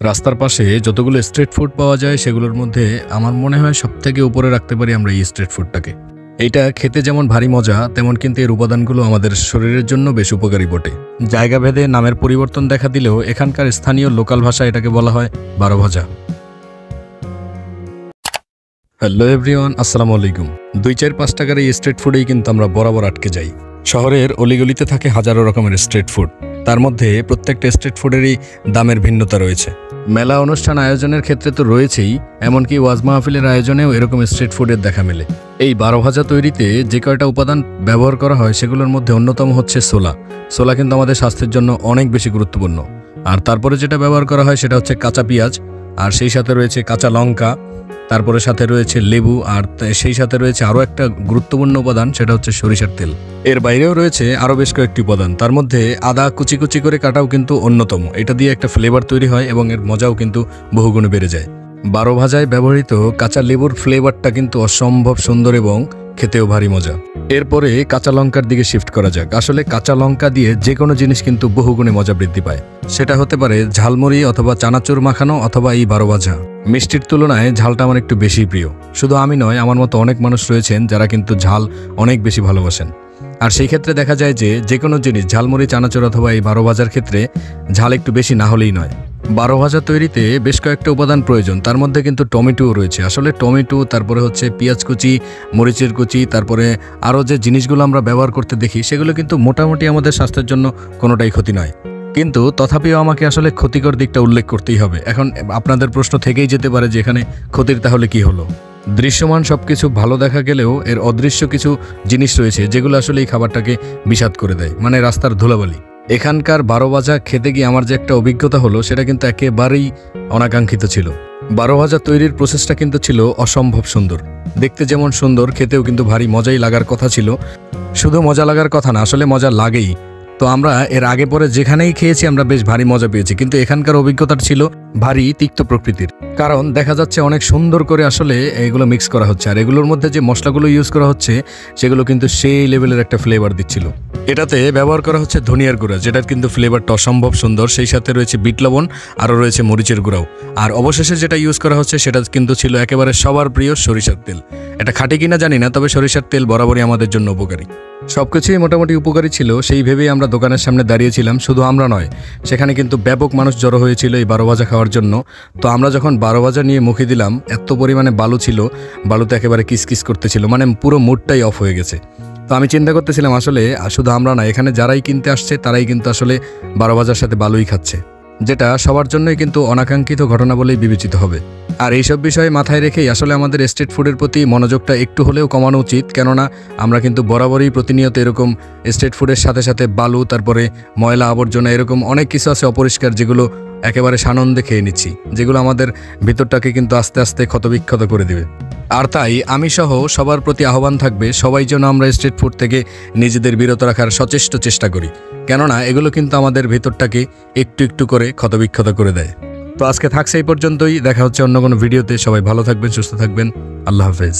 রাস্তার পাশে যতগুলো স্ট্রিট ফুড পাওয়া যায় সেগুলোর মধ্যে আমার মনে হয় সবথেকে উপরে রাখতে পারি আমরা এই স্ট্রিট ফুডটাকে। এইটা খেতে যেমন ভারী মজা, তেমন কিন্তু এর উপাদানগুলো আমাদের শরীরের জন্য বেশ উপকারী বটে। জায়গা ভেদে নামের পরিবর্তন দেখা দিলেও এখানকার স্থানীয় লোকাল ভাষায় এটাকে বলা হয় বারো ভাজা। হ্যালো এভরিওয়ান, আসসালামু আলাইকুম। 2-4-5 টাকার এই স্ট্রিট ফুডেই কিন্তু আমরা বরাবর আটকে যাই। শহরের অলিগলিতে থাকে হাজারো রকমের স্ট্রিট ফুড, তার মধ্যে প্রত্যেকটা স্ট্রিট ফুডেরই দামের ভিন্নতা রয়েছে। মেলা অনুষ্ঠান আয়োজনের ক্ষেত্রে তো রয়েছেই, এমনকি ওয়াজ মাহফিলের আয়োজনেও এরকম স্ট্রিট ফুডের দেখা মেলে। এই বারো ভাজা তৈরিতে যে কয়টা উপাদান ব্যবহার করা হয় সেগুলোর মধ্যে অন্যতম হচ্ছে ছোলা। ছোলা কিন্তু আমাদের স্বাস্থ্যের জন্য অনেক বেশি গুরুত্বপূর্ণ। আর তারপরে যেটা ব্যবহার করা হয় সেটা হচ্ছে কাঁচা পেঁয়াজ, আর সেই সাথে রয়েছে কাঁচা লঙ্কা, তারপরে সাথে রয়েছে লেবু, আর সেই সাথে রয়েছে আরও একটা গুরুত্বপূর্ণ উপাদান, সেটা হচ্ছে সরিষার তেল। এর বাইরেও রয়েছে আরও বেশ কয়েকটি উপাদান, তার মধ্যে আদা কুচি কুচি করে কাটাও কিন্তু অন্যতম। এটা দিয়ে একটা ফ্লেভার তৈরি হয় এবং এর মজাও কিন্তু বহুগুণে বেড়ে যায়। বারো ভাজায় ব্যবহৃত কাঁচা লেবুর ফ্লেভারটা কিন্তু অসম্ভব সুন্দর এবং খেতেও ভারী মজা। এরপরে কাঁচা লঙ্কার দিকে শিফট করা যাক। আসলে কাঁচা লঙ্কা দিয়ে যে কোনো জিনিস কিন্তু বহুগুণে মজা বৃদ্ধি পায়। সেটা হতে পারে ঝালমুড়ি অথবা চানাচুর মাখানো অথবা এই বারো ভাজা। মিষ্টির তুলনায় ঝালটা আমার একটু বেশি প্রিয়। শুধু আমি নয়, আমার মতো অনেক মানুষ রয়েছেন যারা কিন্তু ঝাল অনেক বেশি ভালোবাসেন। আর সেই ক্ষেত্রে দেখা যায় যে কোনো জিনিস ঝালমুড়ি, চানাচুর অথবা এই বারো ভাজার ক্ষেত্রে ঝাল একটু বেশি না হলেই নয়। বারো ভাজা তৈরিতে বেশ কয়েকটা উপাদান প্রয়োজন, তার মধ্যে কিন্তু টমেটোও রয়েছে। আসলে টমেটো, তারপরে হচ্ছে পেঁয়াজ কুচি, মরিচের কুচি, তারপরে আরও যে জিনিসগুলো আমরা ব্যবহার করতে দেখি সেগুলো কিন্তু মোটামুটি আমাদের স্বাস্থ্যের জন্য কোনোটাই ক্ষতি নয়। কিন্তু তথাপিও আমাকে আসলে ক্ষতিকর দিকটা উল্লেখ করতেই হবে। এখন আপনাদের প্রশ্ন থেকেই যেতে পারে যে এখানে ক্ষতির তাহলে কি হলো। দৃশ্যমান সবকিছু ভালো দেখা গেলেও এর অদৃশ্য কিছু জিনিস রয়েছে যেগুলো আসলে এই খাবারটাকে বিষাদ করে দেয়, মানে রাস্তার ধুলাবালি। এখানকার বারো ভাজা খেতে গিয়ে আমার যে একটা অভিজ্ঞতা হলো সেটা কিন্তু একেবারেই অনাকাঙ্ক্ষিত ছিল। বারো ভাজা তৈরির প্রসেসটা কিন্তু ছিল অসম্ভব সুন্দর। দেখতে যেমন সুন্দর, খেতেও কিন্তু ভারী মজাই লাগার কথা ছিল। শুধু মজা লাগার কথা না, আসলে মজা লাগেই। তো আমরা এর আগে পরে যেখানেই খেয়েছি আমরা বেশ ভারী মজা পেয়েছি, কিন্তু এখানকার অভিজ্ঞতাটা ছিল ভারী তিক্ত প্রকৃতির। কারণ দেখা যাচ্ছে অনেক সুন্দর করে আসলে এগুলো মিক্স করা হচ্ছে, আর এগুলোর মধ্যে যে মশলাগুলো ইউজ করা হচ্ছে সেগুলো কিন্তু সেই লেভেলের একটা ফ্লেভার দিচ্ছিল। এটাতে ব্যবহার করা হচ্ছে ধনিয়ার গুঁড়া, যেটার কিন্তু ফ্লেভারটা অসম্ভব সুন্দর। সেই সাথে রয়েছে বিট লবণ, আরও রয়েছে মরিচের গুঁড়াও। আর অবশেষে যেটা ইউজ করা হচ্ছে সেটা কিন্তু ছিল একেবারে সবার প্রিয় সরিষার তেল। এটা খাঁটি কিনা জানি না, তবে সরিষার তেল বরাবরই আমাদের জন্য উপকারী। সবকিছুই মোটামুটি উপকারী ছিল, সেই ভেবেই আমরা দোকানের সামনে দাঁড়িয়েছিলাম। শুধু আমরা নয়, সেখানে কিন্তু ব্যাপক মানুষ জড়ো হয়েছিল এই বারো ভাজা খাওয়ার জন্য। তো আমরা যখন বারো ভাজা নিয়ে মুখে দিলাম, এত পরিমাণে বালু ছিল, বালুতে একেবারে কিসকিস করতেছিল, মানে পুরো মুডটাই অফ হয়ে গেছে। তো আমি চিন্তা করতেছিলাম আসলে শুধু আমরা না, এখানে যারাই কিনতে আসছে তারাই কিন্তু আসলে বারো ভাজার সাথে বালুই খাচ্ছে, যেটা সবার জন্যই কিন্তু অনাকাঙ্ক্ষিত ঘটনা বলেই বিবেচিত হবে। আর এইসব বিষয়ে মাথায় রেখেই আসলে আমাদের স্ট্রিট ফুডের প্রতি মনোযোগটা একটু হলেও কমানো উচিত। কেননা আমরা কিন্তু বরাবরই প্রতিনিয়ত এরকম স্ট্রিট ফুডের সাথে সাথে বালু, তারপরে ময়লা আবর্জনা, এরকম অনেক কিছু আছে অপরিষ্কার, যেগুলো একেবারে সানন্দে খেয়ে নিচ্ছি, যেগুলো আমাদের ভিতরটাকে কিন্তু আস্তে আস্তে ক্ষতবিক্ষত করে দেবে। আর তাই আমি সহ সবার প্রতি আহ্বান থাকবে, সবাই যেন আমরা স্ট্রিট ফুড থেকে নিজেদের বিরত রাখার সচেষ্ট চেষ্টা করি। কেননা এগুলো কিন্তু আমাদের ভিতরটাকে একটু একটু করে ক্ষতবিক্ষত করে দেয়। তো আজকে থাকছে এই পর্যন্তই, দেখা হচ্ছে অন্য কোনো ভিডিওতে। সবাই ভালো থাকবেন, সুস্থ থাকবেন। আল্লাহ হাফেজ।